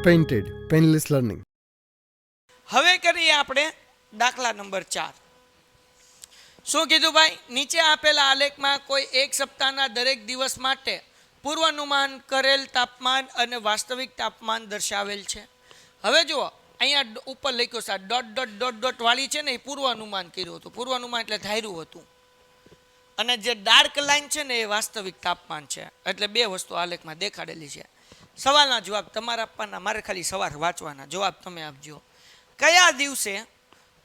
Painted painless learning. હવે કરીએ આપણે દાખલા નંબર 4. શું કીધું ભાઈ? નીચે આપેલા આલેખમાં કોઈ એક સપ્તાહના દરેક દિવસ માટે પૂર્વાનુમાન કરેલ તાપમાન અને વાસ્તવિક તાપમાન દર્શાવેલ છે. હવે જુઓ, અહીંયા ઉપર લખ્યું છે ડોટ ડોટ ડોટ ડોટ વાળી છે ને, એ પૂર્વાનુમાન કર્યું હતું. પૂર્વાનુમાન એટલે ધાર્યું હતું. અને જે ડાર્ક લાઈન છે ને, એ વાસ્તવિક તાપમાન છે. એટલે બે વસ્તુ આલેખમાં દેખાડેલી છે. સવાલના જવાબ તમારે આપવાના, મારે ખાલી સવાર વાંચવાના. જવાબ તમે આપજો. કયા દિવસે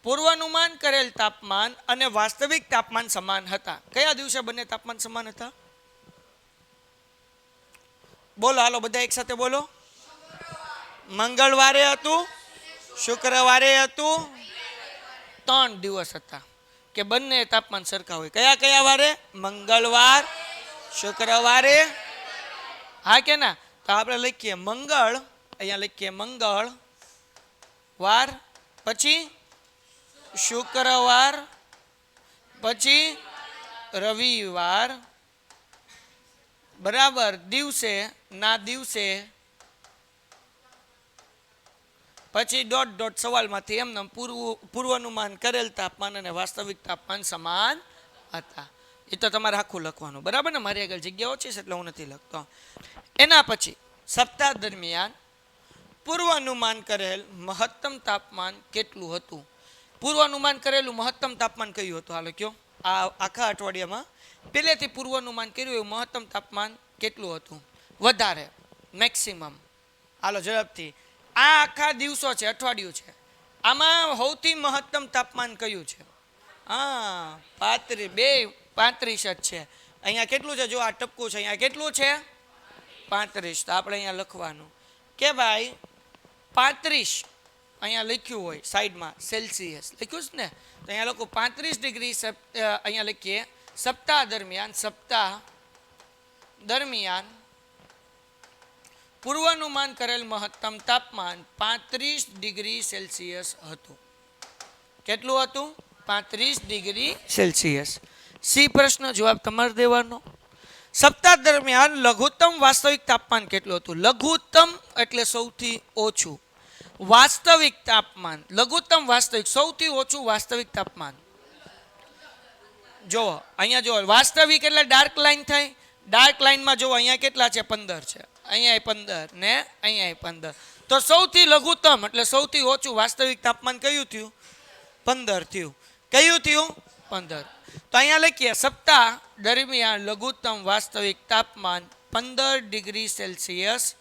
પૂર્વાનુમાન કરેલ તાપમાન અને વાસ્તવિક તાપમાન સમાન હતા? કયા દિવસે બંને તાપમાન સમાન હતા? બોલો, હાલો બધા એક સાથે બોલો. મંગળવારે હતું, શુક્રવારે હતું, 3 દિવસ હતા કે બંને તાપમાન સરખા હોય. કયા કયા વારે? મંગળવાર, શુક્રવારે. હા કે ના? તો આપણે લખીએ મંગળ, અહીંયા લખીએ મંગળ વાર, પછી શુક્રવાર, પછી રવિવાર. બરાબર. દિવસે ના દિવસે, પછી ડોટ ડોટ સવાલમાંથી એમને પૂર્વાનુમાન કરેલ તાપમાન અને વાસ્તવિક તાપમાન સમાન હતા. એ તો તમારે આખું લખવાનું, બરાબર ને? મારી આગળ જગ્યા ઓછી છે એટલે હું નથી લખતો. એના પછી સપ્તાહ દરમિયાન પૂર્વાનુમાન કરેલ મહત્તમ તાપમાન કેટલું હતું? પૂર્વાનુમાન કરેલું મહત્તમ તાપમાન કયું હતું? હાલો કયો. આ આખા અઠવાડિયામાં પહેલેથી પૂર્વાનુમાન કર્યું એવું મહત્તમ તાપમાન કેટલું હતું? વધારે, મેક્સિમમ. હાલો ઝડપથી. આ આખા દિવસો છે, અઠવાડિયું છે. આમાં સૌથી મહત્તમ તાપમાન કયું છે? હા, 35 જ છે. અહીંયા કેટલું છે? જો આ ટપકું છે, અહીંયા કેટલું છે? 35. તો આપણે અહીંયા લખવાનું કે ભાઈ 35, અહીંયા લખ્યું હોય સાઈડમાં સેલ્સિયસ લખ્યું છે ને, તો અહીંયા લખું 35 ડિગ્રી. અહીંયા લખીએ સપ્તાહ દરમિયાન પૂર્વાનુમાન કરેલ મહત્તમ તાપમાન 35 ડિગ્રી સેલ્સિયસ હતું. કેટલું હતું? 35 ડિગ્રી સેલ્સિયસ. સી પ્રશ્ન જવાબ તમારે દેવાનો. સપ્તાહ દરમિયાન લઘુત્તમ વાસ્તવિક તાપમાન કેટલું હતું? લઘુત્તમ એટલે સૌથી ઓછું. વાસ્તવિક તાપમાન, લઘુત્તમ વાસ્તવિક, સૌથી ઓછું વાસ્તવિક તાપમાન. જો અહીંયા જો વાસ્તવિક એટલે ડાર્ક લાઈન થાય. ડાર્ક લાઈનમાં જો અહીંયા કેટલા છે? 15 છે. અહીંયા 15 ને અહીંયા 15. તો સૌથી લઘુત્તમ એટલે સૌથી ઓછું વાસ્તવિક તાપમાન કયું થયું? 15 થયું. કયું થયું? 15. તો અહીંયા લખીએ સપ્તાહ દરમિયાન લઘુત્તમ વાસ્તવિક તાપમાન 15 ડિગ્રી સેલ્સિયસ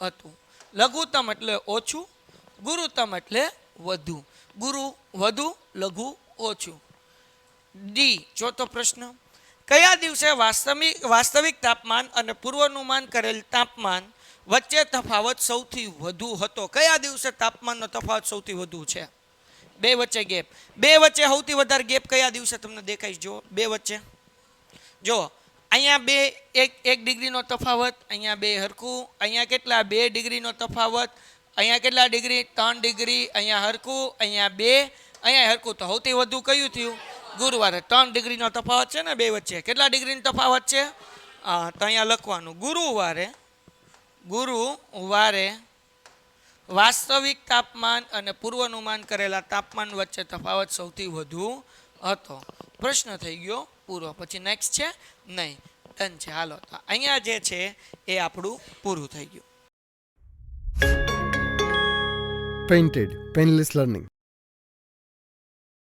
હતું. લઘુત્તમ એટલે ઓછું, ગુરુત્તમ એટલે વધુ. ગુરુ વધુ, લઘુ ઓછું. ડી ચોથો પ્રશ્ન. કયા દિવસે વાસ્તવિક તાપમાન અને પૂર્વાનુમાન કરેલ તાપમાન વચ્ચે તફાવત સૌથી વધુ હતો? કયા દિવસે તાપમાનનો તફાવત સૌથી વધુ છે? બે વચ્ચે ગેપ. બે વચ્ચે સૌથી વધારે ગેપ કયા દિવસે તમને દેખાય? જો બે વચ્ચે જો અહીંયા એક ડિગ્રીનો તફાવત, અહીંયા 2 હરખું. અહીંયા કેટલા? 2 ડિગ્રીનો તફાવત. અહીંયા કેટલા ડિગ્રી? 3 ડિગ્રી. અહીંયા હરખું, અહીંયા 2, અહીંયા હરખું. તો સૌથી વધુ કયું થયું? ગુરુવારે. 3 ડિગ્રીનો તફાવત છે ને બે વચ્ચે. કેટલા ડિગ્રીનો તફાવત છે? હા, તો અહીંયા લખવાનું ગુરુવારે વાસ્તવિક તાપમાન અને પૂર્વાનુમાન કરેલા તાપમાન વચ્ચે તફાવત સૌથી વધુ હતો. પ્રશ્ન થઈ ગયો પૂરો. પછી નેક્સ્ટ છે? નહીં. ડન છે. હાલો, તો અહીંયા જે છે એ આપણું પૂરું થઈ ગયું. Painted painless learning.